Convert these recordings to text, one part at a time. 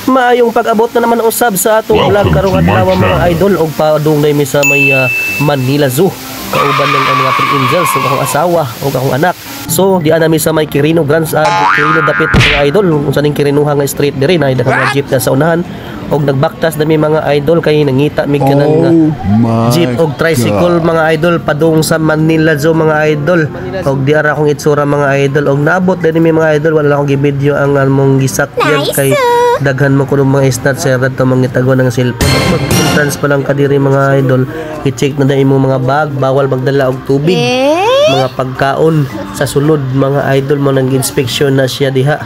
Maayong pag-abot na naman usab sa atong vlog karong adlaw mga idol og padungay mi sa may Manila Zoo. Kauban ng mga three angels ug akong asawa ug akong anak. So di ana mi sa may Quirino Grand Quirino dapit mga idol unsa ning Quirinuha nga street diri na daghang mga jeep na sa unahan og nagbaktas na mi mga idol kay nangita mi kanang jeep og tricycle mga idol padung sa Manila Zoo mga idol. Og di ara akong itsura mga idol og naabot din mi mga idol wala akong gi-video ang among gisakyan kay daghan mo kuno mga snatch sa radto mangitago ng cellphone. Mag-entrance pa lang kadiri mga idol, i-check na dai mo mga bag, bawal magdala og tubig, mga pagkaon sa sulod mga idol mo nang inspeksyon na siya diha.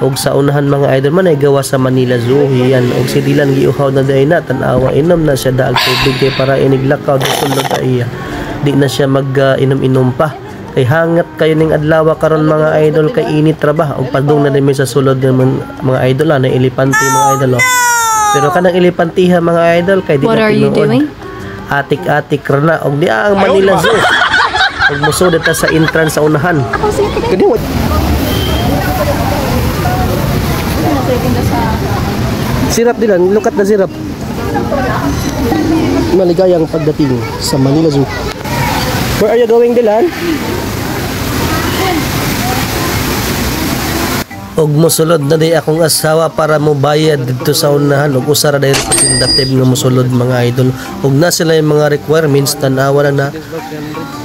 Og sa unahan mga idol man ay gawa sa Manila Zoo yan og sidilan giuhaw na dai na tan-awa inom na siya daag tubig kay para iniglakaw do sulod ay di na siya mag inom-inom pa. Kay hangat kayo ning adlaw karon mga idol kay init ra ba og padung na dimi sa sulod ng mga idol na elepante mga idol. Pero kanang elepantiha mga idol kay di na tinuod. Atik-atik ra na og di ang Manila Zoo. Og musod ta sa entrance sa unahan. Kadi sirap dilan, lukat na sirap. Maligayang pagdating sa Manila Zoo. Where are you going, Dylan? Og mosulod na di akong asawa para mo bayad dito sa unahan og usara dahil representative nga mosulod mga idol og na sila yung mga requirements tanawa na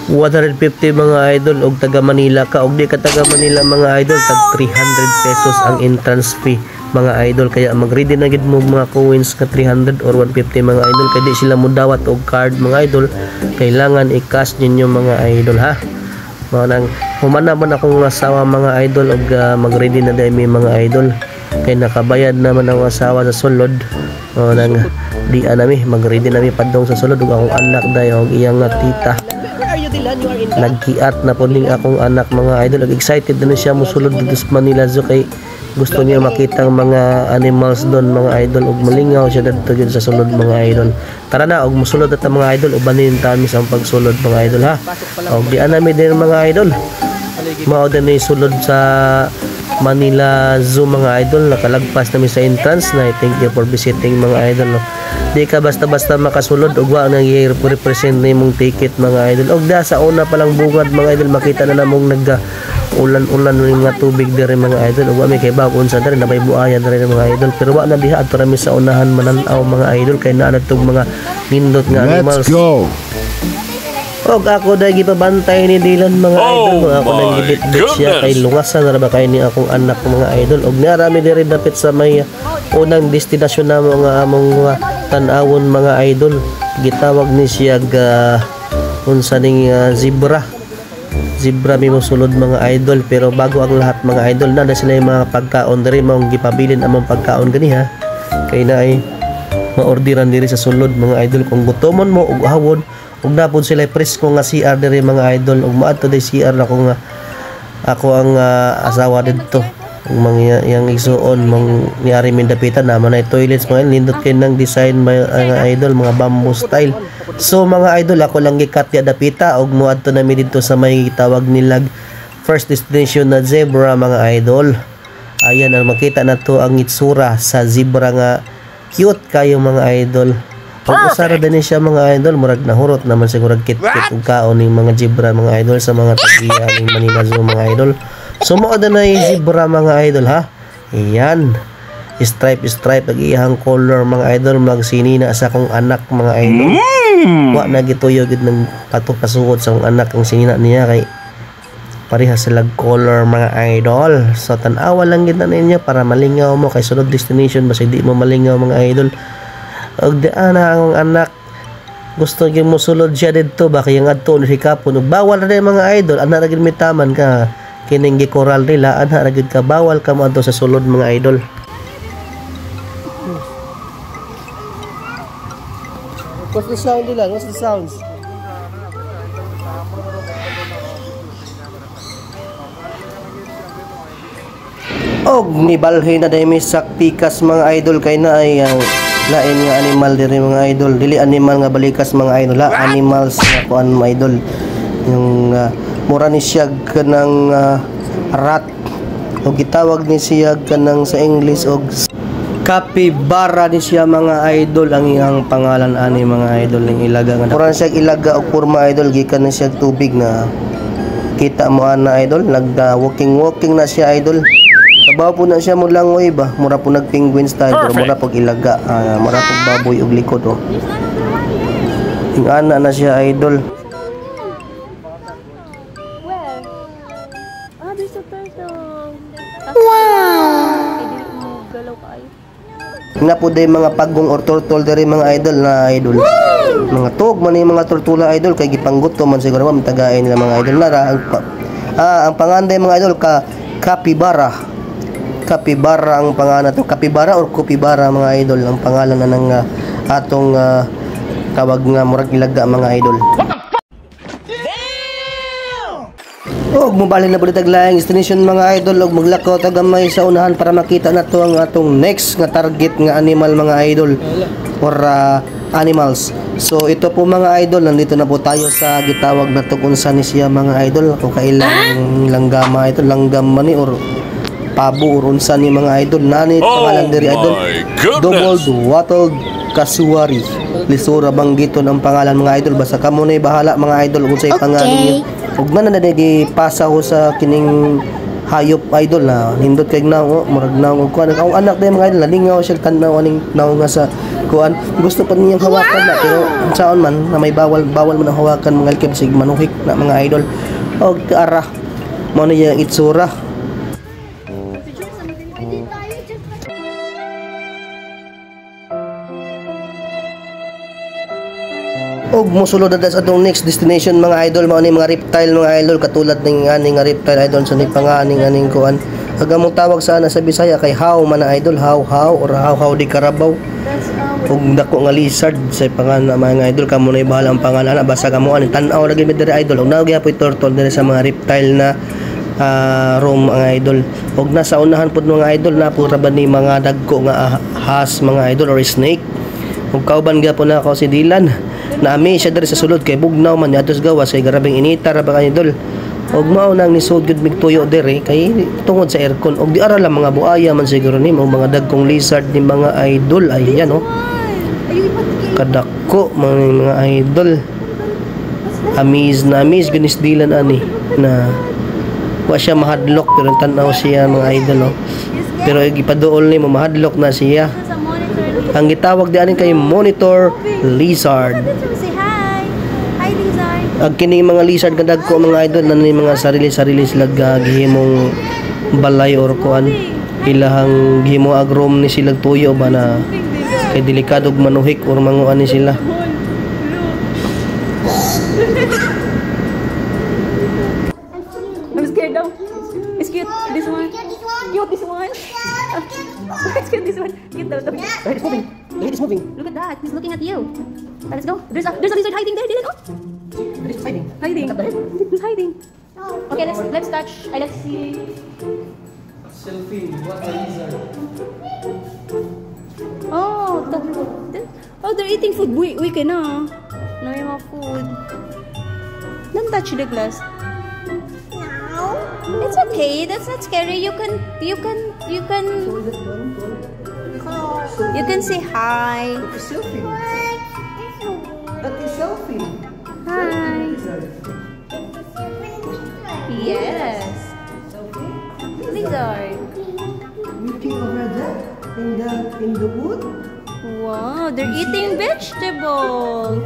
150 mga idol og taga Manila ka og di ka taga Manila mga idol tag 300 pesos ang entrance fee mga idol kaya mag-ready na gid mo mga coins ka 300 or 150 mga idol kay di sila mudawat og card mga idol kailangan i-cash ninyo mga idol ha. Mao nang humana man akong asawa mga idol og mag-ready na dai mi mga idol kay nakabayad naman ang asawa sa sulod. Mao nang di anami mag-ready na mi padong sa sulod ug akong anak dai og iyang tita. Nagkiat na po ning akong anak mga idol ug excited na siya mosulod dito sa Manila Zoo kay gusto niya makita ang mga animals doon mga idol ug malingaw siya dito gyud sa sulod mga idol. Tara na og mosulod ta mga idol ubanin ta mi sa pagsulod mga idol ha. Og di anami din mga idol. Mao din ni sulod sa Manila Zoo mga idol nakalagpas na mi sa entrance na thank you for visiting mga idol. Di ka basta-basta makasulod og wa nang i-represent nimong ticket mga idol. Og da sa una pa lang bungad mga idol makita na namong ulan-ulan ng mga tubig diri mga idol ug wa may kay bag unsa diri na may buaya diri mga idol pero wa na diha adto ra mi sa unahan mananaw mga idol kay naa natog mga nindot nga animals. Let's go. Og ako dai gipabantay ni Dylan mga idol ako nang gibit-bit siya kay lungasan ra ba kay ni akong anak mga idol og narami diri dapit sa may unang destinasyon namo nga among tan-awon mga idol gitawag ni siya unsa ning zebra mi mosulod mga idol pero bago ang lahat mga idol na sila yung mga pagkaon diri mong gipabilin among pagkaon gani ha kay na ay maordiran diri sa sulod mga idol kung gutomon mo ug hawon ug napod sila presko nga CR diri mga idol ug maadto day CR ako ang asawa didto ug mga yang igsuon mang niari min dapitan naman ay toilets mga nindot kay nang design mga idol mga bamboo style. So mga idol ako lang gikat ya dapita og moadto na mi didto sa may tawag nilag first destination na zebra mga idol. Ayan ang makita na to ang itsura sa zebra nga cute kayo mga idol. Ug usara din siya mga idol murag nahurot naman siguro kit-kit ug kaon ning mga zebra mga idol sa mga tagiya ning Manila Zoo mga idol. So mao na zebra mga idol ha. Ayan. Stripe ag iyang color mga idol magsini na sa akong anak mga idol. Wa na gituyo gid ng patupasuot sa akong anak ang sinina niya kay pareha sila color mga idol. So tan-awa lang gid na niya para malingaw mo kay sulod destination basta di mo malingaw mga idol. Og di ana ang anak gusto gyud mo sulod siya didto ba kay ang adto ni hikapon ug bawal ra mga idol ana ra gid mitaman ka kining gikoral nila ana ra gid ka bawal ka mo adto sa sulod mga idol. What's the sound nila? What's the sounds? Og nibalhin na dahil may saktikas mga idol kay na ay lain nga animal diri mga idol dili animal nga balikas mga idol animals nga kuan mga idol yung mura ni siya kanang rat o gitawag ni siya kanang sa English og Capybara ni siya mga idol ang iyang pangalan ani mga idol ning ilaga nga. Pura siya ilaga og porma idol gikan na siya tubig na kita mo ana idol nagda walking na siya idol. Kabaw po na siya mo langoy ba mura po nag penguin style pero mura pag ilaga mura pag baboy og likod oh. Ing ana na siya idol. Where? Ah, there's a turtle. Wow! Galaw ka ay. Na po day mga pagong or turtle diri mga idol na idol. Mga tug man yung mga tortula idol kay gipangguto man siguro ba matagain nila mga idol nara ang panganday mga idol capybara. Capybara ang pangalan to. Capybara or Kupibara mga idol ang pangalan na ng atong tawag nga murag ilaga mga idol. Og mobalik na pud taglaing destination mga idol og maglakaw ta gamay sa unahan para makita nato ang atong next nga target nga animal mga idol or animals. So ito po mga idol nandito na po tayo sa gitawag na to kung saan ni siya mga idol kung kailang langgama ito langgam man ni or pabo or unsa ni mga idol nani pangalan diri idol doubled wattled kasuari lisura banggiton ang pangalan mga idol basta kamo na bahala mga idol kung say pangalan niyo ug man na pasa ko sa kining hayop idol na nindot kay nawo murag nawo kuan ang anak day mga idol nalingaw siya tanaw aning nawo nga sa kuan gusto pa niyang hawakan na pero saon man na may bawal man ang hawakan mga ilkib sig manuhik na mga idol og ara mo na yung itsura. Og mosulod na sa atong next destination mga idol mao ni mga reptile mga idol katulad ning aning reptile idol sa ni panganing aning kuan aga mo tawag sana sa Bisaya kay how man na idol how or how di Karabaw og dako nga lizard sa pangalan mga idol kamo na bahala ang pangalan basta kamo ani tan-aw lagi mi diri idol og nagya po turtle diri sa mga reptile na room mga idol og nasa unahan pud mga idol na pura ba ni mga dagko nga has mga idol or snake og kauban gyapon na ako si Dylan naami siya diri sa sulod kay bugnaw man atos gawas kay grabeng inita ra ba kay idol og mao nang nisud gud mig tuyo diri kay tungod sa aircon og di ara lang mga buaya man siguro ni mga dagkong lizard ni mga idol ay yan oh kadako mga idol amaze ginis Dylan ani na wa siya mahadlok pero tan-aw siya mga idol oh pero gipaduol ni mo mahadlok na siya. Ang gitawag di anin kay monitor lizard. Say hi. Hi, lizard. Ang kining mga lizard nga dagko mga idol na mga sarili sila gihimong balay or kuan ilahang gihimo agrom ni sila tuyo ba na kay delikado og manuhik or manguan ni sila. I'm scared now. It's cute. This one. Cute this one. It's cute this one. Cute daw. It's moving. It's moving. Look at that. He's looking at you. Let's go. There's a lizard hiding there. Dylan. Oh. It's hiding. Hiding. He's hiding. Okay, let's touch. Let's see. Selfie. What a lizard. Oh, they're eating food. We can no yung mga food. Don't touch the glass. No. It's okay. That's not scary. You can say hi. Selfie. That is selfie. Hi. Yes. Lizard. Eating over there in the wood. Wow, they're eating vegetables.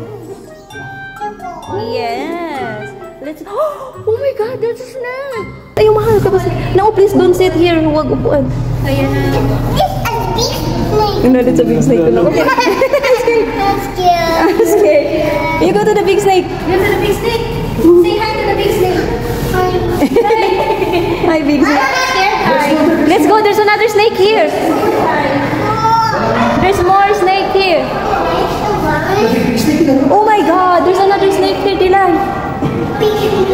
Yes. Let's. Oh my God, that's a snake. Ayaw, mahal ka ba? No, please don't sit here. Huwag upuan. Ayan na. No, that's a big snake. Okay. That's cute. I'm scared. You go to the big snake. Go to the big snake. Say hi to the big snake. Hi, big snake. Hi. Let's go. There's another snake here. There's more snake here. Oh my God, there's another snake here, Dylan. Big snake.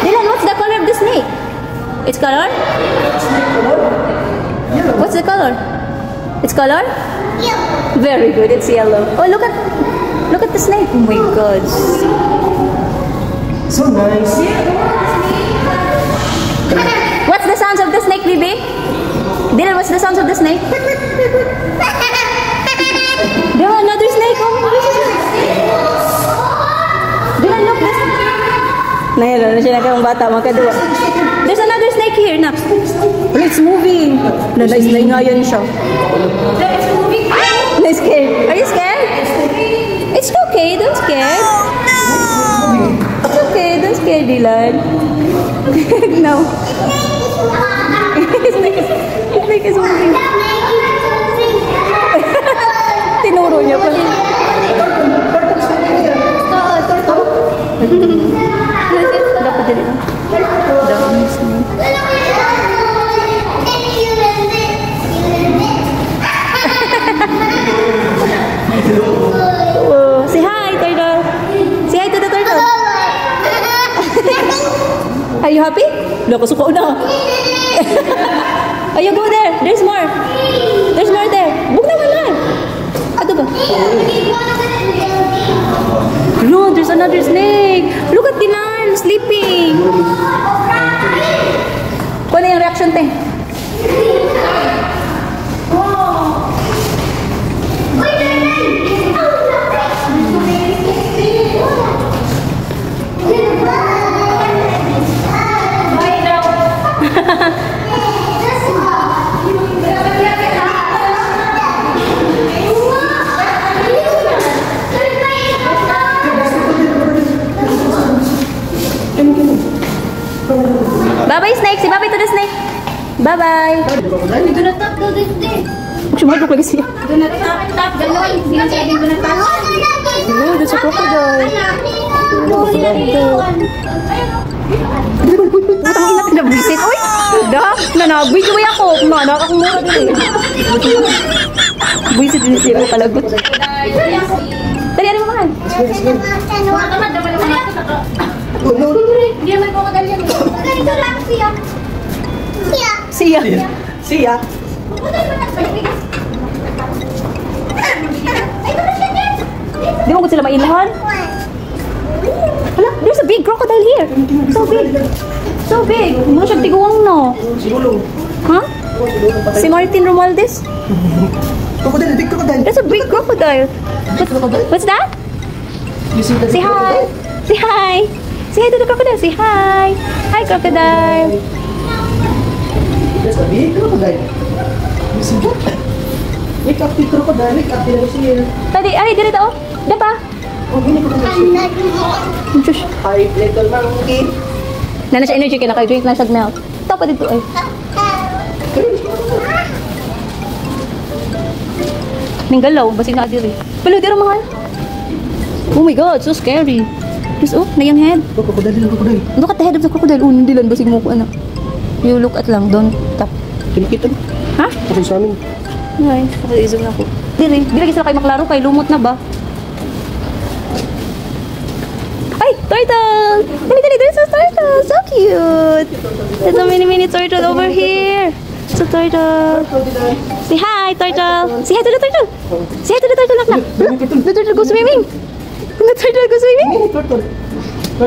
Dylan, what's the color of the snake? Its color? What's the color? Its color? Yeah. Very good. It's yellow. Oh, look at the snake. Oh my God. So nice. What's the sound? sounds of the snake? There another snake. Dylan, look. Nahilo na siya na kayong bata, makadua. There's another snake here, Nak. Well, it's moving. Naingayan siya. It's moving. No, scared. Are you scared? It's okay, don't scare. It's okay, don't scare, Dylan. No. Snake is moving. Tinuro niya pa. Dapat dali lang. Dami snake. Oh, say hi, turtle. Say hi to the turtle. Are you happy? Nakasuko na. Oh, you go there. There's more. There's more there. Buk naman na. Ato ba? No, there's another snake. Look at Dylan, sleeping. Kung ano yung reaction, te? Bye-bye, snake. Say bye-bye to the snake. Bye-bye. Do not tap the snake. Sumadok lagi siya. Do not tap the noise. Hindi siya do not tap. Hello, that's a crocodile. Putang ina, pinabwisit. Uy! Da! Nanagwid yung ako. Manak akong mura din eh. Bwisit din siya palagot. Dali, ano mo mahal? Hindi naman ko kadalyan. Ganito lang siya. Siya. Siya. Di mo ko sila mailhan? Hala, there's a big crocodile here. So big. So big. Mo siya tiguang no. Huh? Si Martin Romualdez? Crocodile, big crocodile. There's a big crocodile. What's that? Say hi. Say hi. Say hi to the crocodile. Say hi. Hi, crocodile. There's a big crocodile. You see that? Wake up the crocodile. Wake up the here. Tadi, ay, dito oh. Dapa. Oh, gini crocodile. Diyos. Hi, little monkey. Nana siya energy kaya naka-drink lang siya milk. Ito pa dito ay. Ninggalaw, basig na diri. Palo dito mahal. Oh my god, so scary. Yes, oh, na yung head. Oh, crocodile, crocodile. Look at the head of the crocodile. Oh, hindi lang basig mo ko ano. You look at lang, don't tap. Kinikita mo. Ha? Kasi sa amin. Ay, nakaka-isog na ako. Diri, lagi sila kayo maklaro kay lumot na ba? Ay, turtle! Dali, there's a turtle! So cute! There's a mini turtle over here. It's a turtle. Say hi, turtle! Say hi to the turtle! Say hi to the turtle, nak. The turtle go swimming! The turtle go swimming! Turtle.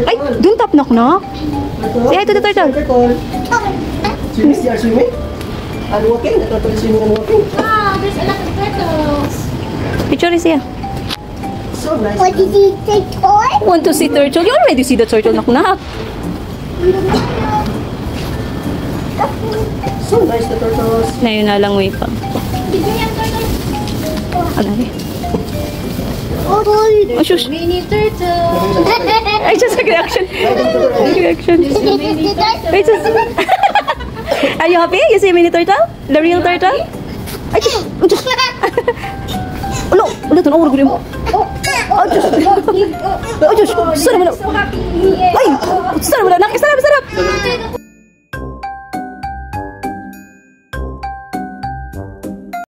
Ay, don't tap, nak. Say hi to the turtle! Swimming, they are swimming. And walking. The turtle is swimming and walking. Wow, there's a lot of turtles. Picture is here. So nice. What did you say, toy? Want to see turtle? You already see the turtle, nak. So nice, the turtles. Na yun na lang, way pa. Did you have turtles? Ano rin? Oh, Oh, shush! mini turtle. Ay, just a reaction. Reaction. Wait, just... Are you happy? You see a mini turtle? The real turtle? Ay, just... Ulo! Ulo, tunawar ko rin mo. Ay, just... Ay, just... Sarap mo na. So happy. Ay! Sarap mo na. Sarap! Sarap!